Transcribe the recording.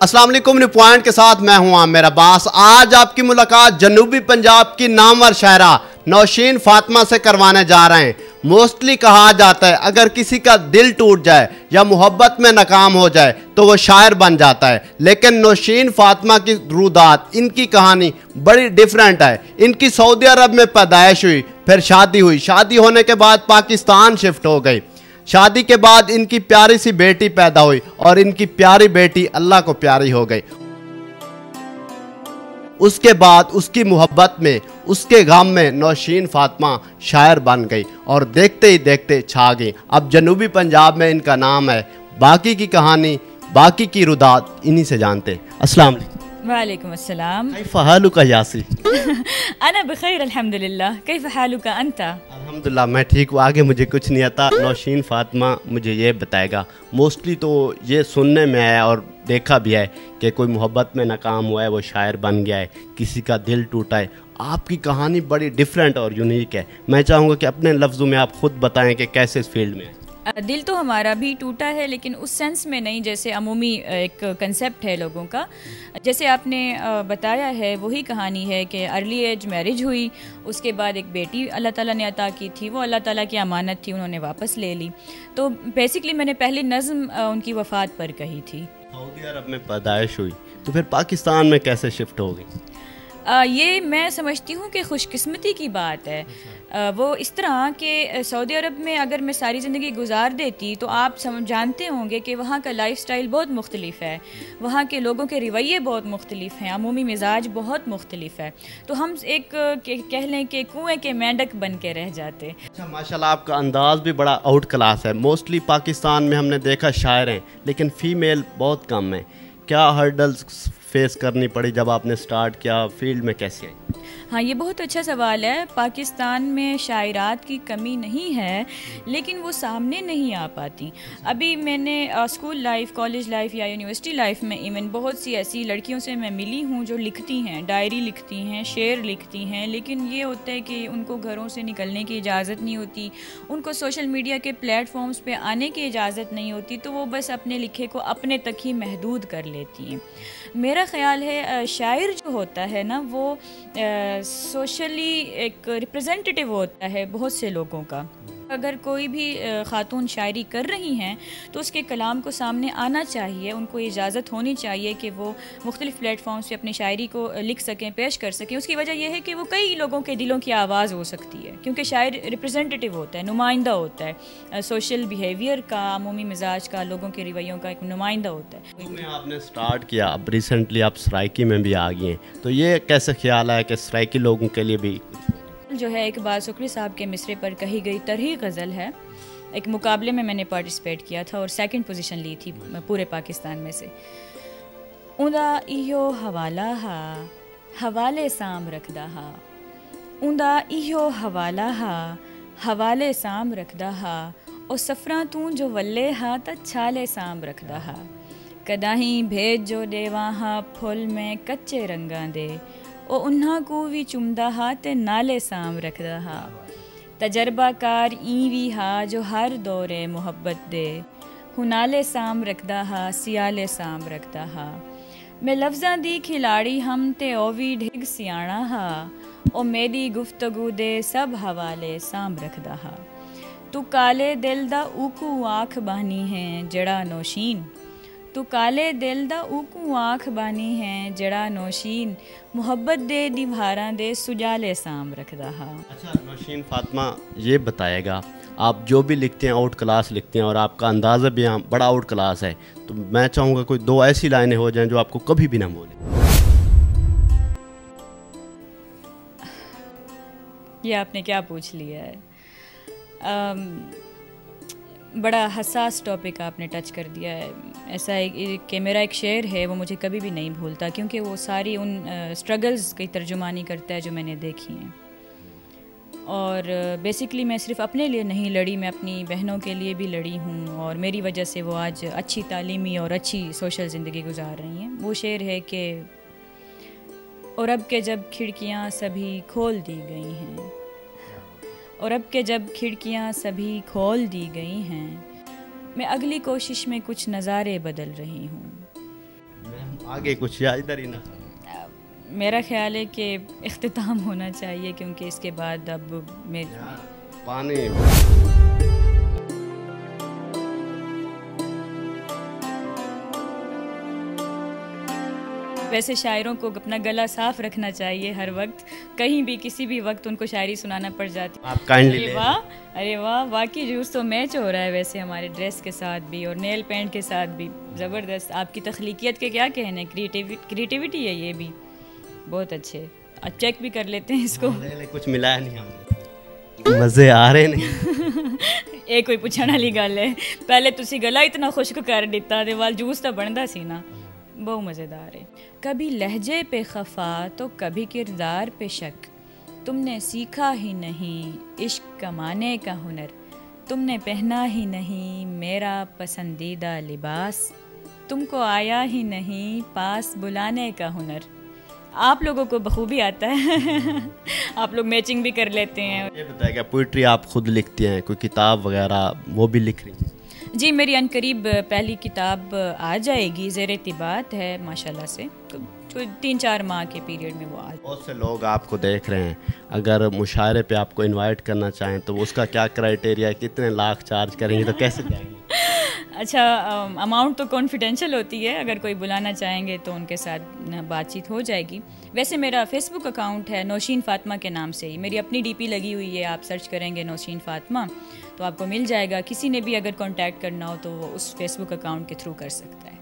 अस्सलाम वालेकुम। New point के साथ मैं हूं आमिर अब्बास। आज आपकी मुलाकात जनूबी पंजाब की नामवर शायरा नौशीन फातिमा से करवाने जा रहे हैं। मोस्टली कहा जाता है अगर किसी का दिल टूट जाए या मोहब्बत में नाकाम हो जाए तो वो शायर बन जाता है, लेकिन नौशीन फातिमा की रुदात, इनकी कहानी बड़ी डिफरेंट है। इनकी सऊदी अरब में पैदाइश हुई, फिर शादी हुई, शादी होने के बाद पाकिस्तान शिफ्ट हो गई। शादी के बाद इनकी प्यारी सी बेटी पैदा हुई और इनकी प्यारी बेटी अल्लाह को प्यारी हो गई। उसके बाद उसकी मोहब्बत में, उसके गम में नौशीन फातिमा शायर बन गई और देखते ही देखते छा गई। अब जनूबी पंजाब में इनका नाम है। बाकी की कहानी, बाकी की रुदात इन्हीं से जानते। अस्सलाम वालेकुम। वालेकुम अस्सलाम। कैफ़ हालुका यासी? अना बखैर अल्हम्दुलिल्लाह। कैफ़ हालुका अंता? अल्हम्दुलिल्लाह मैं ठीक हूँ। आगे मुझे कुछ नहीं आता। नौशीन फातिमा मुझे ये बताएगा। मोस्टली तो ये सुनने में आया और देखा भी है कि कोई मोहब्बत में नाकाम हुआ है, वो शायर बन गया है, किसी का दिल टूटा है। आपकी कहानी बड़ी डिफरेंट और यूनिक है। मैं चाहूँगा कि अपने लफ्ज़ों में आप खुद बताएं कि कैसे इस फील्ड में। दिल तो हमारा भी टूटा है, लेकिन उस सेंस में नहीं जैसे अमूमी एक कंसेप्ट है लोगों का। जैसे आपने बताया है वही कहानी है कि अर्ली एज मैरिज हुई, उसके बाद एक बेटी अल्लाह ताला ने अता की थी, वो अल्लाह ताला की अमानत थी, उन्होंने वापस ले ली। तो बेसिकली मैंने पहली नज़्म उनकी वफ़ात पर कही थी। सऊदी अरब में पैदाइश हुई तो फिर पाकिस्तान में कैसे शिफ्ट हो गई? ये मैं समझती हूँ कि खुशकिस्मती की बात है। वो इस तरह कि सऊदी अरब में अगर मैं सारी ज़िंदगी गुजार देती तो आप जानते होंगे कि वहाँ का लाइफस्टाइल बहुत मुख्तलिफ है, वहाँ के लोगों के रवैये बहुत मुख्तलिफ हैं, अमूमी मिजाज बहुत मुख्तलिफ है। तो हम एक कह लें कि कुएँ के मेंढक बन के रह जाते। अच्छा, माशाल्लाह आपका अंदाज़ भी बड़ा आउट क्लास है। मोस्टली पाकिस्तान में हमने देखा शायर हैं, लेकिन फ़ीमेल बहुत कम है। क्या हर्डल्स फेस करनी पड़ी जब आपने स्टार्ट किया? फील्ड में कैसे आई? हाँ, ये बहुत अच्छा सवाल है। पाकिस्तान में शायरात की कमी नहीं है, लेकिन वो सामने नहीं आ पाती। अभी मैंने स्कूल लाइफ, कॉलेज लाइफ या यूनिवर्सिटी लाइफ में इवन बहुत सी ऐसी लड़कियों से मैं मिली हूँ जो लिखती हैं, डायरी लिखती हैं, शेर लिखती हैं, लेकिन ये होता है कि उनको घरों से निकलने की इजाज़त नहीं होती, उनको सोशल मीडिया के प्लेटफॉर्म्स पे आने की इजाज़त नहीं होती, तो वो बस अपने लिखे को अपने तक ही महदूद कर लेती हैं। मेरा ख़्याल है शायर जो होता है ना, वो सोशली एक रिप्रेजेंटेटिव होता है बहुत से लोगों का। अगर कोई भी ख़ातून शायरी कर रही हैं तो उसके कलाम को सामने आना चाहिए, उनको इजाज़त होनी चाहिए कि वो मुख्तलिफ़ प्लेटफॉर्म्स पे अपनी शायरी को लिख सकें, पेश कर सकें। उसकी वजह यह है कि वो कई लोगों के दिलों की आवाज़ हो सकती है, क्योंकि शायर रिप्रेजेंटेटिव होता है, नुमाइंदा होता है सोशल बिहेवियर का, अमूमी मिजाज का, लोगों के रवैयों का एक नुमाइंदा होता है। में आपने स्टार्ट किया, अब रिसेंटली आप सराइकी में भी आ गए हैं, तो ये कैसे ख्याल आया कि सराइकी लोगों के लिए भी जो है इकबाल सुकरी साहब के मिसरे पर कही गई तरही गज़ल है। एक मुकाबले में मैंने पार्टिसिपेट किया था और सेकंड पोजीशन ली थी पूरे पाकिस्तान में से। उंदा इहो हवाला हा, हवाले साम रखदा हा। उंदा इहो हवाला हा, हवाले साम रखदा हा। ओ सफरा तू जो वल्ले हा त छाले साम रखदा हा। कदाही भेज जो देवा हा फुल में कच्चे रंगा दे। ओ उन्हा को भी चुमदा हा ते नाले साम रखदा हा। तजर्बाकार ईवी हा जो हर दौरे मुहब्बत दे। हुनाले साम रखदा हा, सियाले साम रखदा हा। मैं लफ्ज़ां दी खिलाड़ी हम ते ओवी ढिग सियाणा हा। ओ मेरी गुफ्तगू दे सब हवाले साम रखदा हा। तू काले दिल दा ऊकू आँख बानी है जड़ा नौशीन। तू काले दिल दा ऊकू आँख बानी है जड़ा नौशीन। मुहब्बत दे दीवारां दे सुजाले साम रखदा हा। अच्छा नौशीन फातिमा, ये बताएगा आप जो भी लिखते हैं आउट क्लास लिखते हैं और आपका अंदाज़ा भी यहाँ बड़ा आउट क्लास है, तो मैं चाहूँगा कोई दो ऐसी लाइनें हो जाएं जो आपको कभी भी ना भूलें। ये आपने क्या पूछ लिया है। बड़ा हसास टॉपिक आपने टच कर दिया है। ऐसा है कि मेरा एक शेर है, वो मुझे कभी भी नहीं भूलता, क्योंकि वो सारी उन स्ट्रगल्स की तर्जुमानी करता है जो मैंने देखी हैं। और बेसिकली मैं सिर्फ अपने लिए नहीं लड़ी, मैं अपनी बहनों के लिए भी लड़ी हूँ, और मेरी वजह से वो आज अच्छी तालीमी और अच्छी सोशल ज़िंदगी गुजार रही हैं। वो शेर है कि और अब के जब खिड़कियाँ सभी खोल दी गई हैं, और अब के जब खिड़कियाँ सभी खोल दी गई हैं, मैं अगली कोशिश में कुछ नज़ारे बदल रही हूँ। आगे कुछ या इधर ही ना? मेरा ख्याल है कि इख्तिताम होना चाहिए, क्योंकि इसके बाद अब पानी। वैसे शायरों को अपना गला साफ रखना चाहिए हर वक्त, कहीं भी किसी भी वक्त उनको शायरी सुनाना पड़ जाती है। आप काइंडली अरे वाह, अरे वाह, वाकई जूस तो मैच हो रहा है वैसे हमारे ड्रेस के साथ भी और नेल पेंट के साथ भी। ज़बरदस्त, आपकी तख्लीकियत के क्या कहने, क्रिएटिविटी है ये भी, बहुत अच्छे। अब चेक भी कर लेते हैं इसको। कुछ मिलाया नहीं हमने, मज़े आ रहे नहीं। ये कोई पूछने वाली गल है? पहले तुसी गला इतना खुश्क कर दिता ते वाल जूस तो बनता सी ना। बहुत मज़ेदार है। कभी लहजे पे खफा तो कभी किरदार पे शक, तुमने सीखा ही नहीं इश्क कमाने का हुनर, तुमने पहना ही नहीं मेरा पसंदीदा लिबास, तुमको आया ही नहीं पास बुलाने का हुनर। आप लोगों को बखूबी आता है। आप लोग मैचिंग भी कर लेते हैं। ये बताया क्या पोइट्री आप खुद लिखती हैं, कोई किताब वगैरह वो भी लिख रही हैं? जी, मेरी अनकरीब पहली किताब आ जाएगी, ज़ेर-ए-तिबात है माशाल्लाह से, तो 3-4 माह के पीरियड में वो आ। बहुत से लोग आपको देख रहे हैं, अगर मुशायरे पे आपको इनवाइट करना चाहें तो उसका क्या क्राइटेरिया है, कितने लाख चार्ज करेंगे, तो कैसे जाएंगे? अच्छा, अमाउंट तो कॉन्फिडेंशियल होती है, अगर कोई बुलाना चाहेंगे तो उनके साथ बातचीत हो जाएगी। वैसे मेरा फेसबुक अकाउंट है नौशीन फ़ातिमा के नाम से ही, मेरी अपनी डीपी लगी हुई है, आप सर्च करेंगे नौशीन फ़ातिमा तो आपको मिल जाएगा। किसी ने भी अगर कांटेक्ट करना हो तो वो उस फेसबुक अकाउंट के थ्रू कर सकता है।